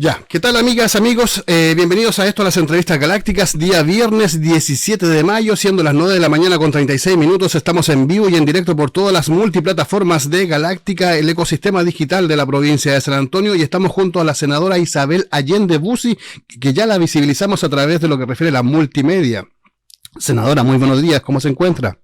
Ya, ¿qué tal amigas, amigos? Bienvenidos a esto, a las entrevistas galácticas, día viernes 17 de mayo, siendo las 9 de la mañana con 36 minutos, estamos en vivo y en directo por todas las multiplataformas de Galáctica, el ecosistema digital de la provincia de San Antonio, y estamos junto a la senadora Isabel Allende Bussi, que ya la visibilizamos a través de lo que refiere a la multimedia. Senadora, muy buenos días, ¿cómo se encuentra?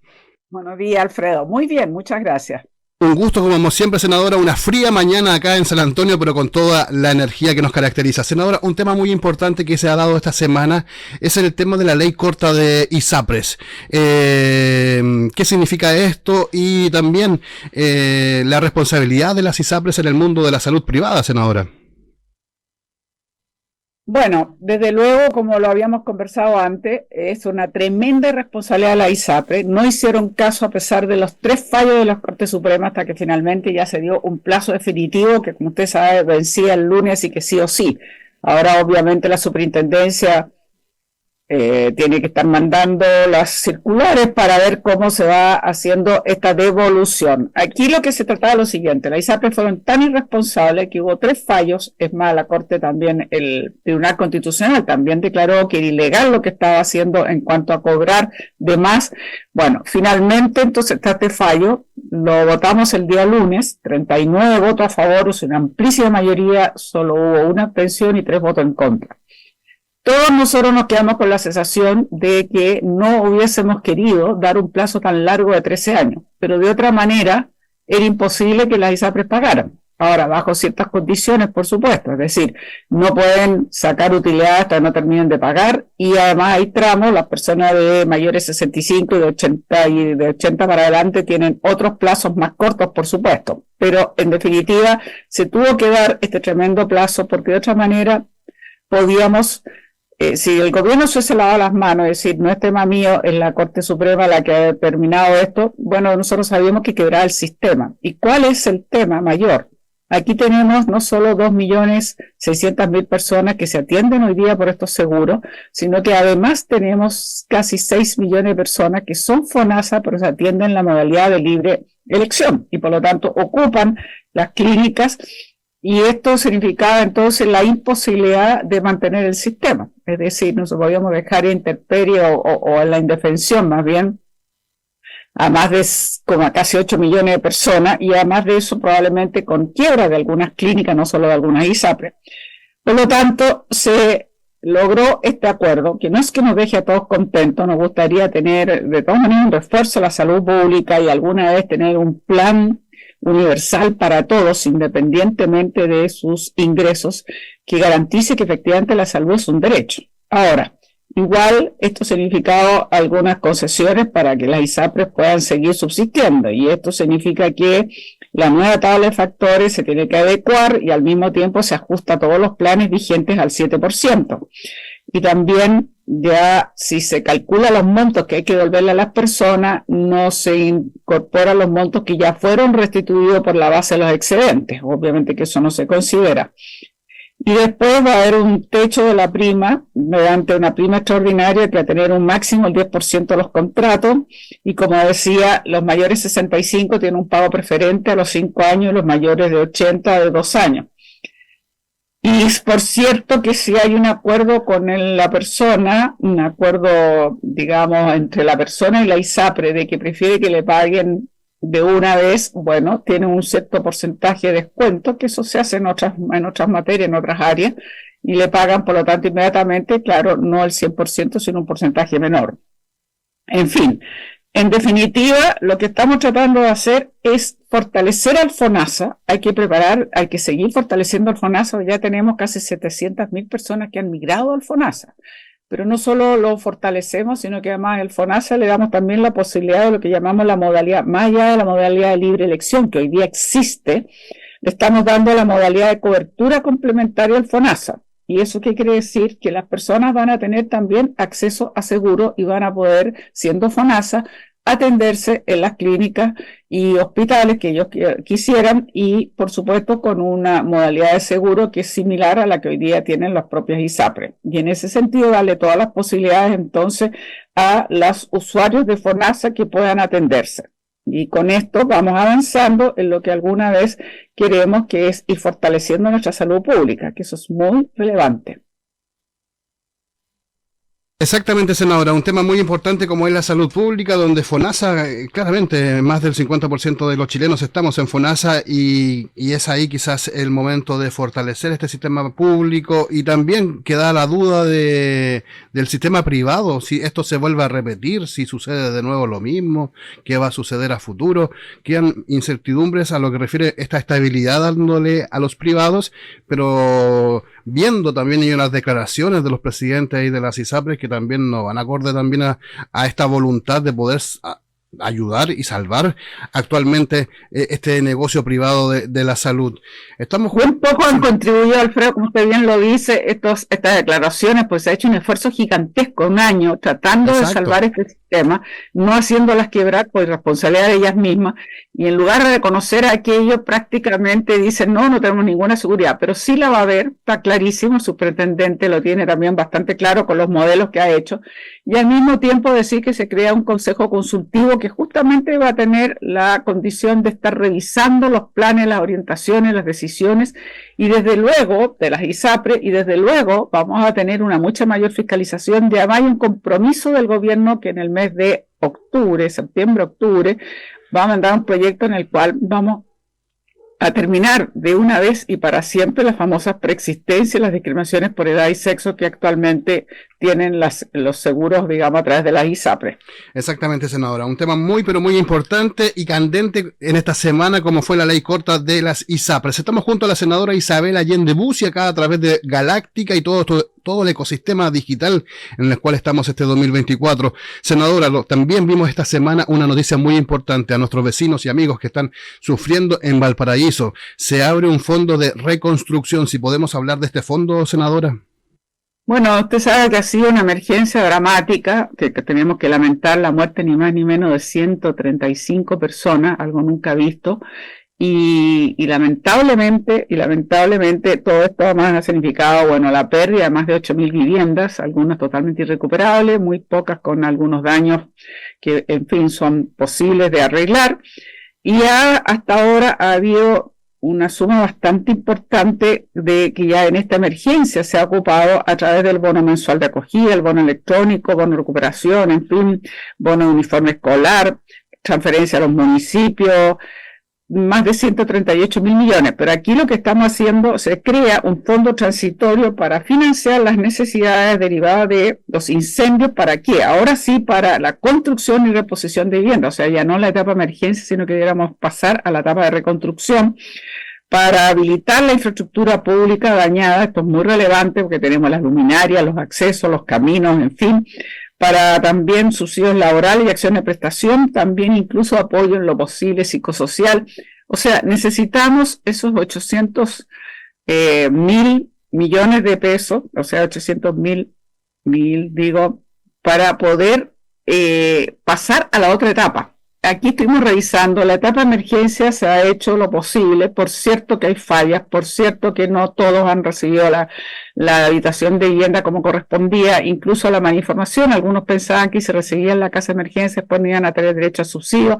Buenos días, Alfredo. Muy bien, muchas gracias. Un gusto, como siempre, senadora, una fría mañana acá en San Antonio, pero con toda la energía que nos caracteriza. Senadora, un tema muy importante que se ha dado esta semana es el tema de la ley corta de ISAPRES. ¿Qué significa esto? Y también la responsabilidad de las ISAPRES en el mundo de la salud privada, senadora. Bueno, desde luego, como lo habíamos conversado antes, es una tremenda irresponsabilidad de la ISAPRE. No hicieron caso a pesar de los 3 fallos de la Corte Suprema hasta que finalmente ya se dio un plazo definitivo que, como usted sabe, vencía el lunes y que sí o sí. Ahora, obviamente, la superintendencia tiene que estar mandando las circulares para ver cómo se va haciendo esta devolución. Aquí lo que se trataba es lo siguiente: la ISAPRES fueron tan irresponsables que hubo 3 fallos. Es más, la Corte también, el Tribunal Constitucional también declaró que era ilegal lo que estaba haciendo en cuanto a cobrar de más. Bueno, finalmente entonces este fallo lo votamos el día lunes, 39 votos a favor, una amplísima mayoría, solo hubo una abstención y 3 votos en contra. Todos nosotros nos quedamos con la sensación de que no hubiésemos querido dar un plazo tan largo de 13 años, pero de otra manera era imposible que las ISAPRES pagaran. Ahora, bajo ciertas condiciones, por supuesto, es decir, no pueden sacar utilidad hasta que no terminen de pagar, y además hay tramos, las personas de mayores 65 y de 80 para adelante tienen otros plazos más cortos, por supuesto, pero en definitiva se tuvo que dar este tremendo plazo porque de otra manera podíamos... si el gobierno se hubiese lavado las manos, es decir, no es tema mío, es la Corte Suprema la que ha determinado esto, bueno, nosotros sabíamos que quebraba el sistema. ¿Y cuál es el tema mayor? Aquí tenemos no solo 2.600.000 personas que se atienden hoy día por estos seguros, sino que además tenemos casi 6 millones de personas que son FONASA, pero se atienden en la modalidad de libre elección y por lo tanto ocupan las clínicas. Y esto significaba entonces la imposibilidad de mantener el sistema. Es decir, nos podíamos dejar en intemperie o en la indefensión más bien a más de como a casi 8 millones de personas, y además de eso probablemente con quiebra de algunas clínicas, no solo de algunas ISAPRES. Por lo tanto, se logró este acuerdo, que no es que nos deje a todos contentos, nos gustaría tener de todas maneras un refuerzo a la salud pública y alguna vez tener un plan universal para todos, independientemente de sus ingresos, que garantice que efectivamente la salud es un derecho. Ahora, igual esto significaba algunas concesiones para que las ISAPRES puedan seguir subsistiendo, y esto significa que la nueva tabla de factores se tiene que adecuar y al mismo tiempo se ajusta a todos los planes vigentes al 7%. Y también ya si se calcula los montos que hay que devolverle a las personas, no se incorporan los montos que ya fueron restituidos por la base de los excedentes. Obviamente que eso no se considera. Y después va a haber un techo de la prima, mediante una prima extraordinaria que va a tener un máximo del 10% de los contratos. Y como decía, los mayores 65 tienen un pago preferente a los 5 años y los mayores de 80 de 2 años. Y es por cierto que si hay un acuerdo con la persona, un acuerdo, digamos, entre la persona y la ISAPRE de que prefiere que le paguen de una vez, bueno, tiene un cierto porcentaje de descuento, que eso se hace en otras materias, en otras áreas, y le pagan, por lo tanto, inmediatamente, claro, no el 100%, sino un porcentaje menor. En fin, en definitiva, lo que estamos tratando de hacer es fortalecer al FONASA. Hay que seguir fortaleciendo al FONASA. Ya tenemos casi 700.000 personas que han migrado al FONASA. Pero no solo lo fortalecemos, sino que además el FONASA le damos también la posibilidad de lo que llamamos la modalidad, más allá de la modalidad de libre elección, que hoy día existe, le estamos dando la modalidad de cobertura complementaria al FONASA. ¿Y eso qué quiere decir? Que las personas van a tener también acceso a seguro y van a poder, siendo FONASA, atenderse en las clínicas y hospitales que ellos quisieran, y por supuesto con una modalidad de seguro que es similar a la que hoy día tienen las propias ISAPRES. Y en ese sentido darle todas las posibilidades entonces a los usuarios de FONASA que puedan atenderse. Y con esto vamos avanzando en lo que alguna vez queremos, que es ir fortaleciendo nuestra salud pública, que eso es muy relevante. Exactamente, senadora, un tema muy importante como es la salud pública, donde FONASA, claramente más del 50% de los chilenos estamos en FONASA y es ahí quizás el momento de fortalecer este sistema público y también queda la duda del sistema privado, si esto se vuelve a repetir, si sucede de nuevo lo mismo, qué va a suceder a futuro, quedan incertidumbres a lo que refiere esta estabilidad dándole a los privados, pero viendo también hay unas declaraciones de los presidentes y de las ISAPRES que también no van acorde también a esta voluntad de poder ayudar y salvar actualmente este negocio privado de la salud. Estamos un poco han contribuido, Alfredo, como usted bien lo dice, estas declaraciones, pues se ha hecho un esfuerzo gigantesco, un año, tratando de salvar este sistema, no haciéndolas quebrar por irresponsabilidad de ellas mismas, y en lugar de reconocer aquello, prácticamente dicen, no tenemos ninguna seguridad, pero sí la va a haber, está clarísimo, el superintendente lo tiene también bastante claro con los modelos que ha hecho, y al mismo tiempo decir que se crea un consejo consultivo que justamente va a tener la condición de estar revisando los planes, las orientaciones, las decisiones, y desde luego, de las ISAPRE, y desde luego vamos a tener una mucha mayor fiscalización. Ya hay un compromiso del gobierno que en el mes de octubre, septiembre-octubre, va a mandar un proyecto en el cual vamos a terminar de una vez y para siempre las famosas preexistencias, las discriminaciones por edad y sexo que actualmente tienen los seguros, digamos, a través de las ISAPRE. Exactamente, senadora. Un tema muy, pero muy importante y candente en esta semana, como fue la ley corta de las ISAPRE. Estamos junto a la senadora Isabel Allende Bussi, acá a través de Galáctica y todo el ecosistema digital en el cual estamos este 2024. Senadora, también vimos esta semana una noticia muy importante a nuestros vecinos y amigos que están sufriendo en Valparaíso. Se abre un fondo de reconstrucción. Si podemos hablar de este fondo, senadora. Bueno, usted sabe que ha sido una emergencia dramática, que tenemos que lamentar la muerte ni más ni menos de 135 personas, algo nunca visto, y lamentablemente todo esto además ha significado, bueno, la pérdida de más de 8.000 viviendas, algunas totalmente irrecuperables, muy pocas con algunos daños que, en fin, son posibles de arreglar, y hasta ahora ha habido una suma bastante importante de que ya en esta emergencia se ha ocupado a través del bono mensual de acogida, el bono electrónico, bono de recuperación, en fin, bono de uniforme escolar, transferencia a los municipios, más de 138.000 millones. Pero aquí lo que estamos haciendo, se crea un fondo transitorio para financiar las necesidades derivadas de los incendios. ¿Para qué? Ahora sí, para la construcción y reposición de vivienda. O sea, ya no la etapa de emergencia, sino que deberíamos pasar a la etapa de reconstrucción para habilitar la infraestructura pública dañada. Esto es muy relevante porque tenemos las luminarias, los accesos, los caminos, en fin, para también subsidios laborales y acciones de prestación, también incluso apoyo en lo posible psicosocial. O sea, necesitamos esos 800.000 millones de pesos, o sea, 800.000 digo, para poder pasar a la otra etapa. Aquí estuvimos revisando, la etapa de emergencia se ha hecho lo posible, por cierto que hay fallas, por cierto que no todos han recibido la habitación de vivienda como correspondía, incluso la malinformación, algunos pensaban que si recibían la casa de emergencia después no iban a tener derecho a subsidio,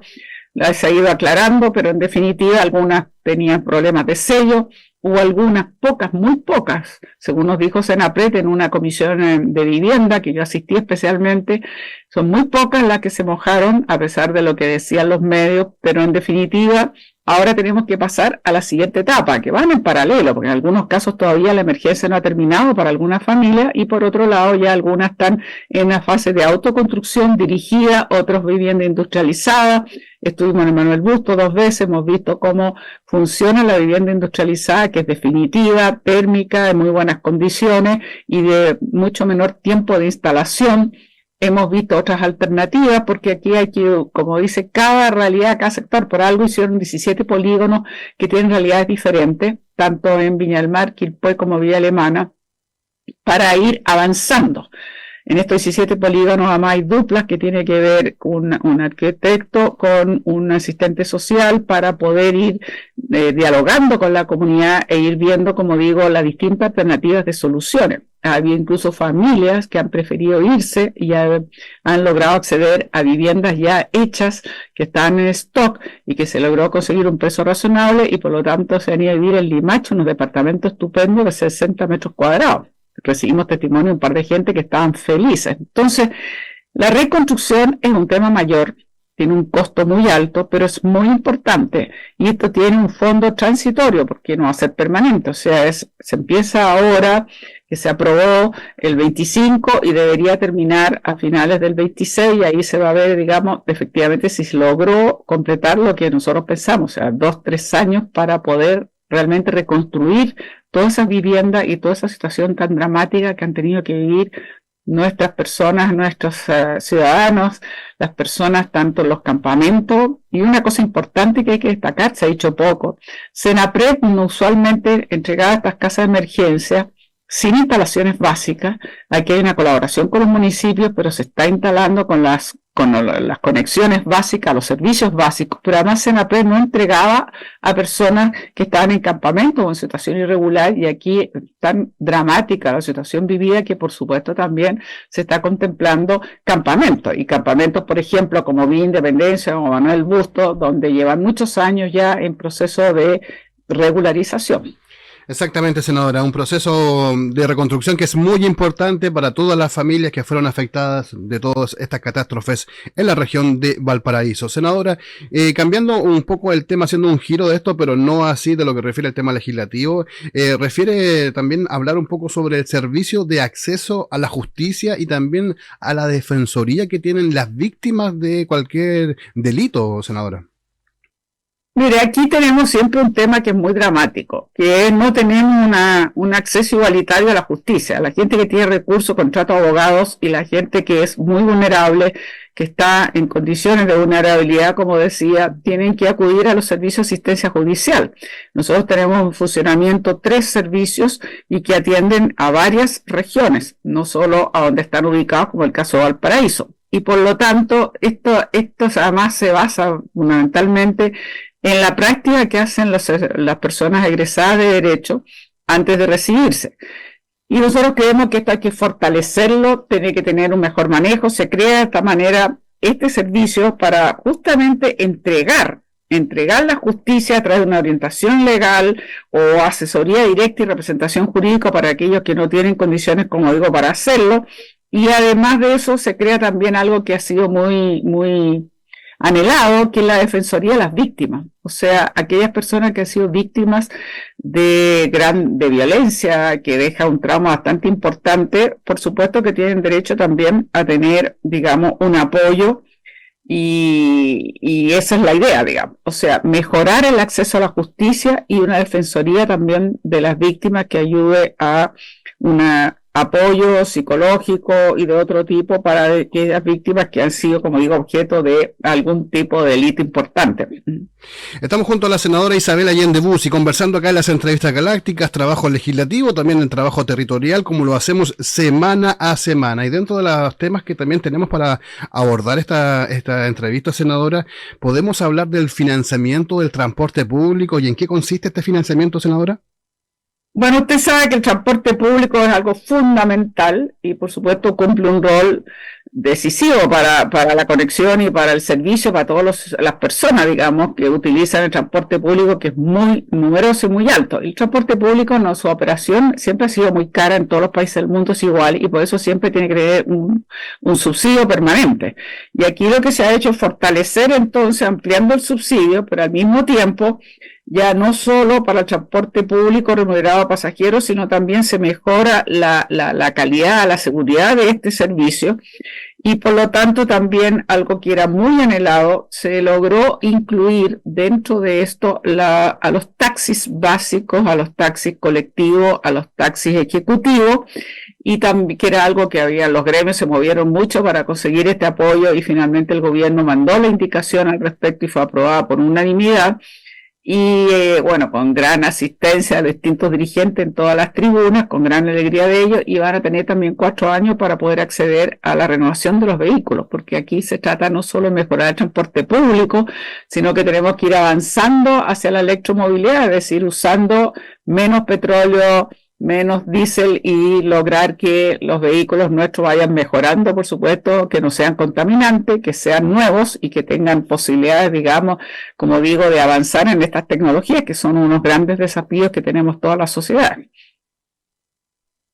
se ha ido aclarando, pero en definitiva algunas tenían problemas de sello, hubo algunas pocas, muy pocas, según nos dijo Senapred en una comisión de vivienda que yo asistí especialmente, son muy pocas las que se mojaron a pesar de lo que decían los medios, pero en definitiva ahora tenemos que pasar a la siguiente etapa, que van en paralelo, porque en algunos casos todavía la emergencia no ha terminado para algunas familias y por otro lado ya algunas están en la fase de autoconstrucción dirigida, otros vivienda industrializada. Estuvimos en Manuel Busto 2 veces, hemos visto cómo funciona la vivienda industrializada, que es definitiva, térmica, de muy buenas condiciones y de mucho menor tiempo de instalación. Hemos visto otras alternativas porque aquí hay que, como dice, cada realidad, cada sector, por algo hicieron 17 polígonos que tienen realidades diferentes, tanto en Viña del Mar, Quilpué como Villa Alemana, para ir avanzando. En estos 17 polígonos además hay duplas que tiene que ver con un arquitecto con un asistente social para poder ir dialogando con la comunidad e ir viendo, como digo, las distintas alternativas de soluciones. Había incluso familias que han preferido irse y han logrado acceder a viviendas ya hechas que están en stock y que se logró conseguir un precio razonable y por lo tanto se han ido a vivir en Limache, unos departamentos estupendos de 60 metros cuadrados. Recibimos testimonio de un par de gente que estaban felices. Entonces, la reconstrucción es un tema mayor, tiene un costo muy alto, pero es muy importante. Y esto tiene un fondo transitorio, porque no va a ser permanente. O sea, se empieza ahora, que se aprobó el 25 y debería terminar a finales del 26, y ahí se va a ver, digamos, efectivamente si se logró completar lo que nosotros pensamos, o sea, 2-3 años para poder realmente reconstruir todas esas viviendas y toda esa situación tan dramática que han tenido que vivir nuestras personas, nuestros ciudadanos, las personas tanto en los campamentos. Y una cosa importante que hay que destacar, se ha dicho poco, Senapred usualmente entregaba estas casas de emergencia sin instalaciones básicas. Aquí hay una colaboración con los municipios, pero se está instalando con las conexiones básicas, los servicios básicos, pero además Senapred no entregaba a personas que estaban en campamentos o en situación irregular, y aquí es tan dramática la situación vivida que por supuesto también se está contemplando campamentos, y campamentos por ejemplo como Villa Independencia o Manuel Busto, donde llevan muchos años ya en proceso de regularización. Exactamente, senadora, un proceso de reconstrucción que es muy importante para todas las familias que fueron afectadas de todas estas catástrofes en la región de Valparaíso. Senadora, cambiando un poco el tema, haciendo un giro de esto, pero no así de lo que refiere al tema legislativo, refiere también hablar un poco sobre el servicio de acceso a la justicia y también a la defensoría que tienen las víctimas de cualquier delito, senadora. Mire, aquí tenemos siempre un tema que es muy dramático, que es no tenemos un acceso igualitario a la justicia. La gente que tiene recursos contrata abogados y la gente que es muy vulnerable, que está en condiciones de vulnerabilidad, como decía, tienen que acudir a los servicios de asistencia judicial. Nosotros tenemos en funcionamiento 3 servicios y que atienden a varias regiones, no solo a donde están ubicados, como el caso de Valparaíso. Y por lo tanto, esto además se basa fundamentalmente en la práctica que hacen las personas egresadas de Derecho antes de recibirse. Y nosotros creemos que esto hay que fortalecerlo, tiene que tener un mejor manejo. Se crea de esta manera este servicio para justamente entregar la justicia a través de una orientación legal o asesoría directa y representación jurídica para aquellos que no tienen condiciones, como digo, para hacerlo. Y además de eso se crea también algo que ha sido muy, muy anhelado, que es la defensoría de las víctimas. O sea, aquellas personas que han sido víctimas de violencia, que deja un trauma bastante importante, por supuesto que tienen derecho también a tener, digamos, un apoyo, y esa es la idea, digamos. O sea, mejorar el acceso a la justicia y una defensoría también de las víctimas que ayude a un apoyo psicológico y de otro tipo para aquellas víctimas que han sido, como digo, objeto de algún tipo de delito importante. Estamos junto a la senadora Isabel Allende Bussi conversando acá en las entrevistas galácticas, trabajo legislativo, también el trabajo territorial, como lo hacemos semana a semana. Y dentro de los temas que también tenemos para abordar esta entrevista, senadora, ¿podemos hablar del financiamiento del transporte público y en qué consiste este financiamiento, senadora? Bueno, usted sabe que el transporte público es algo fundamental y por supuesto cumple un rol decisivo para la conexión y para el servicio, para todas las personas, digamos, que utilizan el transporte público, que es muy numeroso y muy alto. El transporte público, no, su operación siempre ha sido muy cara en todos los países del mundo, es igual, y por eso siempre tiene que tener un subsidio permanente. Y aquí lo que se ha hecho es fortalecer entonces, ampliando el subsidio, pero al mismo tiempo ya no solo para el transporte público remunerado a pasajeros, sino también se mejora la calidad, la seguridad de este servicio, y por lo tanto también algo que era muy anhelado, se logró incluir dentro de esto a los taxis básicos, a los taxis colectivos, a los taxis ejecutivos, y también que era algo que los gremios se movieron mucho para conseguir este apoyo, y finalmente el gobierno mandó la indicación al respecto y fue aprobada por unanimidad. y bueno, con gran asistencia de los distintos dirigentes en todas las tribunas, con gran alegría de ellos, y van a tener también 4 años para poder acceder a la renovación de los vehículos, porque aquí se trata no solo de mejorar el transporte público, sino que tenemos que ir avanzando hacia la electromovilidad, es decir, usando menos petróleo, menos diésel y lograr que los vehículos nuestros vayan mejorando, por supuesto, que no sean contaminantes, que sean nuevos y que tengan posibilidades, digamos, como digo, de avanzar en estas tecnologías, que son unos grandes desafíos que tenemos toda la sociedad.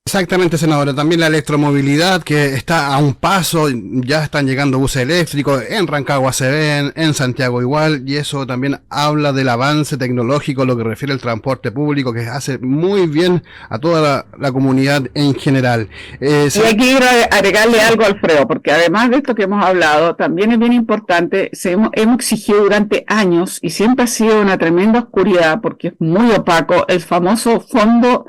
Exactamente, senadora. También la electromovilidad que está a un paso, ya están llegando buses eléctricos, en Rancagua se ven, en Santiago igual, y eso también habla del avance tecnológico, lo que refiere al transporte público, que hace muy bien a toda la comunidad en general. Y aquí quiero agregarle algo, Alfredo, porque además de esto que hemos hablado, también es bien importante, hemos exigido durante años, y siempre ha sido una tremenda oscuridad, porque es muy opaco, el famoso fondo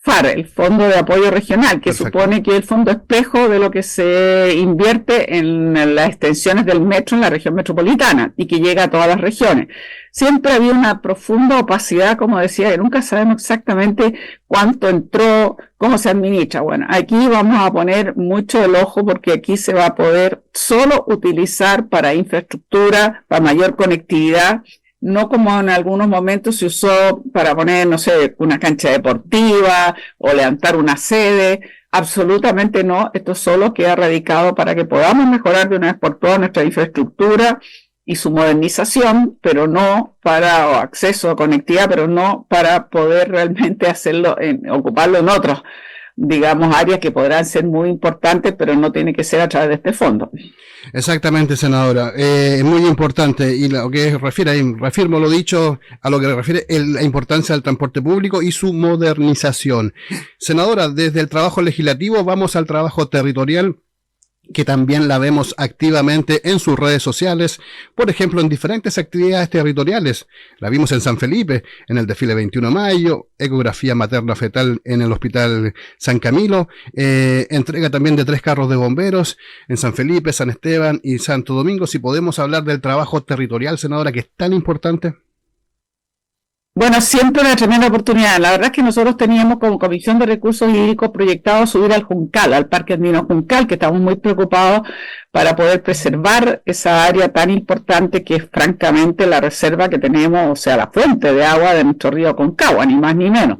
FAR, el Fondo de Apoyo Regional, que Perfecto. Supone que es el fondo espejo de lo que se invierte en las extensiones del metro en la región metropolitana y que llega a todas las regiones. Siempre había una profunda opacidad, como decía, y nunca sabemos exactamente cuánto entró, cómo se administra. Bueno, aquí vamos a poner mucho el ojo porque aquí se va a poder solo utilizar para infraestructura, para mayor conectividad, no como en algunos momentos se usó para poner, no sé, una cancha deportiva o levantar una sede. Absolutamente no. Esto solo queda radicado para que podamos mejorar de una vez por todas nuestra infraestructura y su modernización, pero no para acceso a conectividad, pero no para poder realmente hacerlo, ocuparlo en otros, digamos, áreas que podrán ser muy importantes, pero no tiene que ser a través de este fondo. Exactamente, senadora. Es muy importante, y lo que refiere, reafirmo lo dicho, a lo que refiere la importancia del transporte público y su modernización. Senadora, desde el trabajo legislativo vamos al trabajo territorial, que también la vemos activamente en sus redes sociales, por ejemplo, en diferentes actividades territoriales. La vimos en San Felipe, en el desfile 21 de mayo, ecografía materna fetal en el Hospital San Camilo, entrega también de 3 carros de bomberos en San Felipe, San Esteban y Santo Domingo. Si podemos hablar del trabajo territorial, senadora, que es tan importante. Bueno, siempre una tremenda oportunidad. La verdad es que nosotros teníamos como Comisión de Recursos Hídricos proyectado subir al Juncal, al Parque Andino Juncal, que estamos muy preocupados para poder preservar esa área tan importante que es francamente la reserva que tenemos, o sea, la fuente de agua de nuestro río Concagua, ni más ni menos.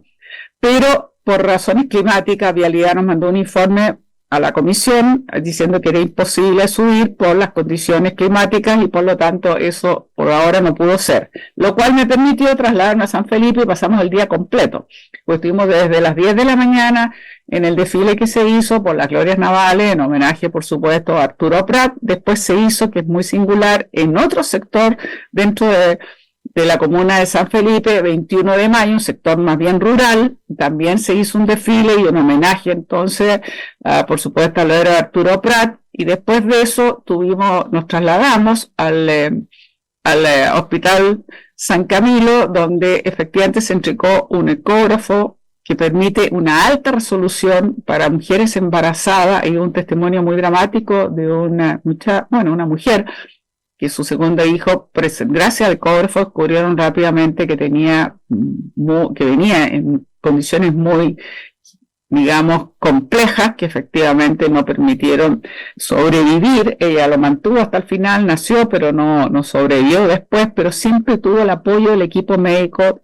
Pero por razones climáticas, Vialidad nos mandó un informe a la comisión diciendo que era imposible subir por las condiciones climáticas y por lo tanto eso por ahora no pudo ser, lo cual me permitió trasladarme a San Felipe y pasamos el día completo, pues estuvimos desde las 10 de la mañana en el desfile que se hizo por las glorias navales, en homenaje por supuesto a Arturo Prat. Después se hizo, que es muy singular, en otro sector dentro de la comuna de San Felipe, 21 de mayo, un sector más bien rural, también se hizo un desfile y un homenaje entonces, por supuesto, al héroe Arturo Prat, y después de eso nos trasladamos al Hospital San Camilo, donde efectivamente se entregó un ecógrafo que permite una alta resolución para mujeres embarazadas, y un testimonio muy dramático de una mujer que su segundo hijo, gracias al ecógrafo, descubrieron rápidamente que venía en condiciones muy, digamos, complejas, que efectivamente no permitieron sobrevivir. Ella lo mantuvo hasta el final, nació, pero no sobrevivió después, pero siempre tuvo el apoyo del equipo médico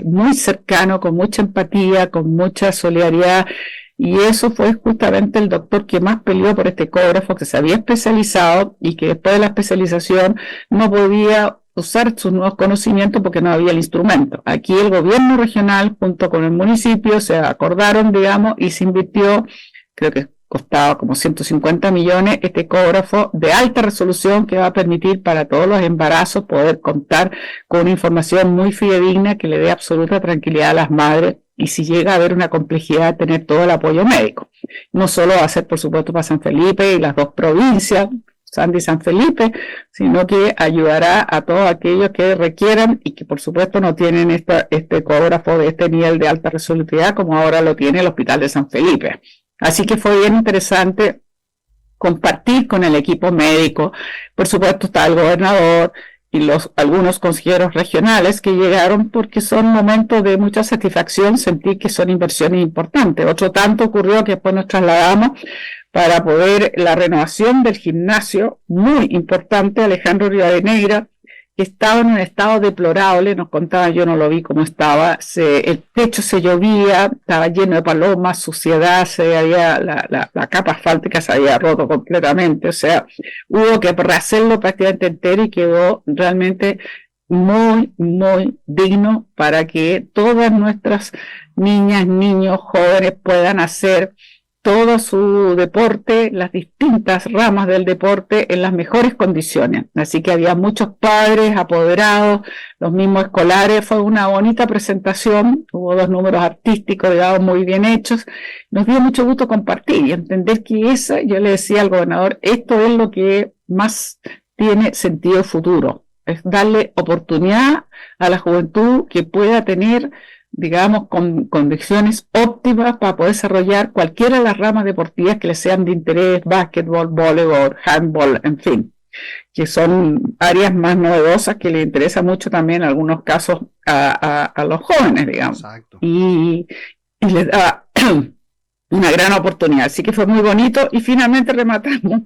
muy cercano, con mucha empatía, con mucha solidaridad. Y eso fue justamente el doctor que más peleó por este ecógrafo, que se había especializado y que después de la especialización no podía usar sus nuevos conocimientos porque no había el instrumento. Aquí el gobierno regional junto con el municipio se acordaron, digamos, y se invirtió, creo que costaba como 150 millones, este ecógrafo de alta resolución que va a permitir para todos los embarazos poder contar con una información muy fidedigna que le dé absoluta tranquilidad a las madres, y si llega a haber una complejidad, tener todo el apoyo médico. No solo va a ser, por supuesto, para San Felipe y las 2 provincias, Sandy y San Felipe, sino que ayudará a todos aquellos que requieran y que, por supuesto, no tienen este ecógrafo de este nivel de alta resolutividad como ahora lo tiene el Hospital de San Felipe. Así que fue bien interesante compartir con el equipo médico. Por supuesto, está el gobernador, y algunos consejeros regionales que llegaron porque son momentos de mucha satisfacción, sentir que son inversiones importantes. Otro tanto ocurrió que después nos trasladamos para poder la renovación del gimnasio, muy importante. Alejandro Rivadeneira, que estaba en un estado deplorable, nos contaba, yo no lo vi cómo estaba, el techo se llovía, estaba lleno de palomas, suciedad, la capa asfáltica se había roto completamente, o sea, hubo que rehacerlo prácticamente entero y quedó realmente muy, muy digno para que todas nuestras niñas, niños, jóvenes puedan hacer todo su deporte, las distintas ramas del deporte en las mejores condiciones. Así que había muchos padres, apoderados, los mismos escolares. Fue una bonita presentación, hubo 2 números artísticos, digamos, muy bien hechos. Nos dio mucho gusto compartir y entender que yo le decía al gobernador, esto es lo que más tiene sentido futuro, es darle oportunidad a la juventud que pueda tener, digamos, con condiciones óptimas para poder desarrollar cualquiera de las ramas deportivas que les sean de interés, básquetbol, voleibol, handball, en fin, que son áreas más novedosas que les interesa mucho también en algunos casos a los jóvenes, digamos. Exacto. Y les da una gran oportunidad. Así que fue muy bonito y finalmente rematamos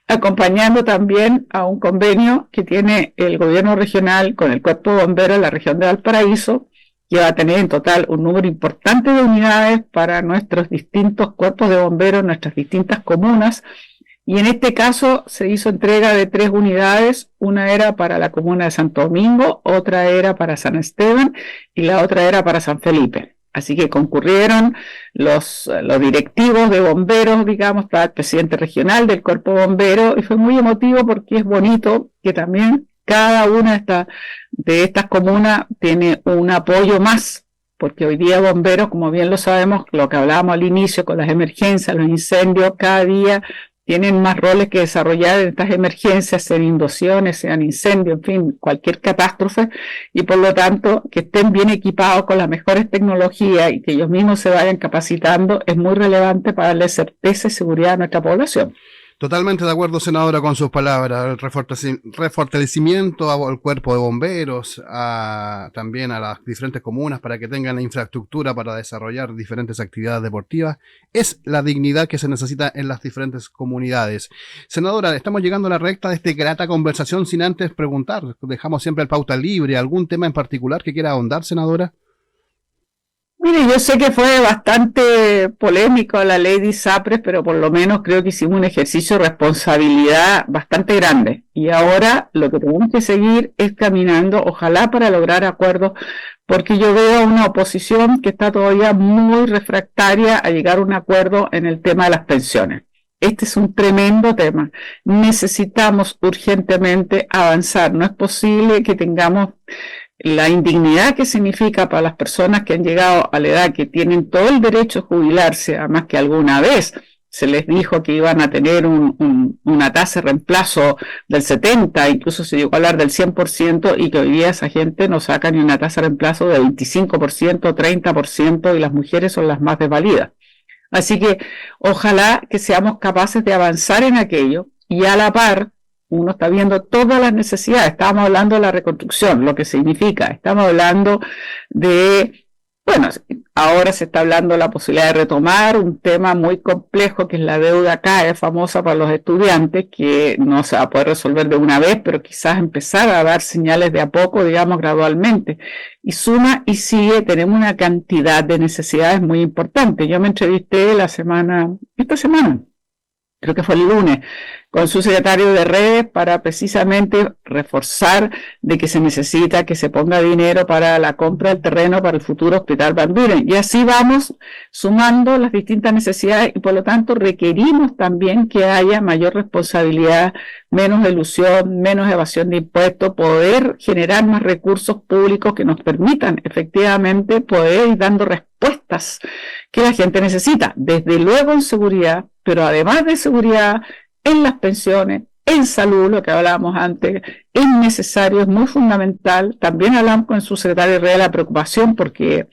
acompañando también a un convenio que tiene el gobierno regional con el Cuerpo de Bomberos de la región de Valparaíso, que va a tener en total un número importante de unidades para nuestros distintos cuerpos de bomberos, nuestras distintas comunas, y en este caso se hizo entrega de 3 unidades, una era para la comuna de Santo Domingo, otra era para San Esteban y la otra era para San Felipe. Así que concurrieron los directivos de bomberos, digamos, para el presidente regional del cuerpo bombero, y fue muy emotivo porque es bonito que también cada una de estas comunas tiene un apoyo más, porque hoy día bomberos, como bien lo sabemos, lo que hablábamos al inicio con las emergencias, los incendios, cada día tienen más roles que desarrollar en estas emergencias, sean inundaciones, sean incendios, en fin, cualquier catástrofe, y por lo tanto que estén bien equipados con las mejores tecnologías y que ellos mismos se vayan capacitando es muy relevante para darle certeza y seguridad a nuestra población. Totalmente de acuerdo, senadora, con sus palabras. El refortalecimiento al cuerpo de bomberos, también a las diferentes comunas para que tengan la infraestructura para desarrollar diferentes actividades deportivas, es la dignidad que se necesita en las diferentes comunidades. Senadora, estamos llegando a la recta de esta grata conversación sin antes preguntar. Dejamos siempre el pauta libre. ¿Algún tema en particular que quiera ahondar, senadora? Mire, yo sé que fue bastante polémico la ley de ISAPRES, pero por lo menos creo que hicimos un ejercicio de responsabilidad bastante grande. Y ahora lo que tenemos que seguir es caminando, ojalá para lograr acuerdos, porque yo veo una oposición que está todavía muy refractaria a llegar a un acuerdo en el tema de las pensiones. Este es un tremendo tema. Necesitamos urgentemente avanzar. No es posible que tengamos la indignidad que significa para las personas que han llegado a la edad que tienen todo el derecho a jubilarse, además que alguna vez se les dijo que iban a tener una tasa de reemplazo del 70%, incluso se llegó a hablar del 100%, y que hoy día esa gente no saca ni una tasa de reemplazo del 25%, 30%, y las mujeres son las más desvalidas. Así que ojalá que seamos capaces de avanzar en aquello, y a la par uno está viendo todas las necesidades. Estábamos hablando de la reconstrucción, lo que significa. Estamos hablando de, bueno, ahora se está hablando de la posibilidad de retomar un tema muy complejo que es la deuda CAE, famosa para los estudiantes, que no se va a poder resolver de una vez, pero quizás empezar a dar señales de a poco, digamos, gradualmente. Y suma y sigue, tenemos una cantidad de necesidades muy importantes. Yo me entrevisté esta semana, creo que fue el lunes, con su secretario de redes para precisamente reforzar de que se necesita que se ponga dinero para la compra del terreno para el futuro Hospital Van Buren. Y así vamos sumando las distintas necesidades y por lo tanto requerimos también que haya mayor responsabilidad, menos elusión, menos evasión de impuestos, poder generar más recursos públicos que nos permitan efectivamente poder ir dando respuestas que la gente necesita, desde luego en seguridad, pero además de seguridad, en las pensiones, en salud, lo que hablábamos antes, es necesario, es muy fundamental. También hablamos con su secretario de la preocupación porque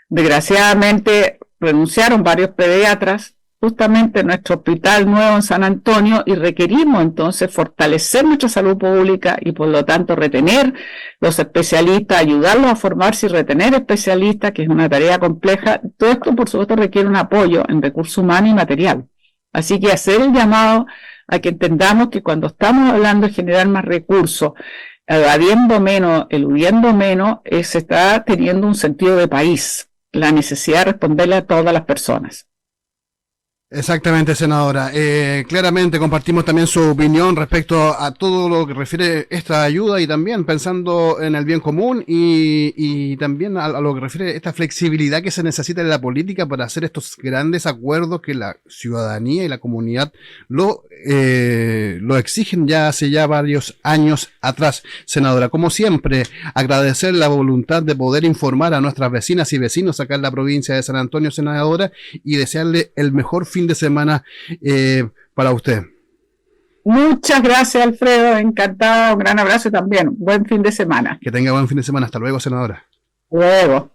desgraciadamente renunciaron varios pediatras justamente nuestro hospital nuevo en San Antonio y requerimos entonces fortalecer nuestra salud pública y por lo tanto retener los especialistas, ayudarlos a formarse y retener especialistas, que es una tarea compleja. Todo esto, por supuesto, requiere un apoyo en recursos humanos y material. Así que hacer el llamado a que entendamos que cuando estamos hablando de generar más recursos, evadiendo menos, eludiendo menos, se está teniendo un sentido de país, la necesidad de responderle a todas las personas. Exactamente, senadora. Claramente compartimos también su opinión respecto a todo lo que refiere esta ayuda y también pensando en el bien común y también a lo que refiere esta flexibilidad que se necesita en la política para hacer estos grandes acuerdos que la ciudadanía y la comunidad lo exigen ya hace ya varios años atrás. Senadora, como siempre, agradecer la voluntad de poder informar a nuestras vecinas y vecinos acá en la provincia de San Antonio, senadora, y desearle el mejor fin de semana para usted. Muchas gracias, Alfredo, encantada, un gran abrazo también, buen fin de semana. Que tenga buen fin de semana, hasta luego, senadora. Luego.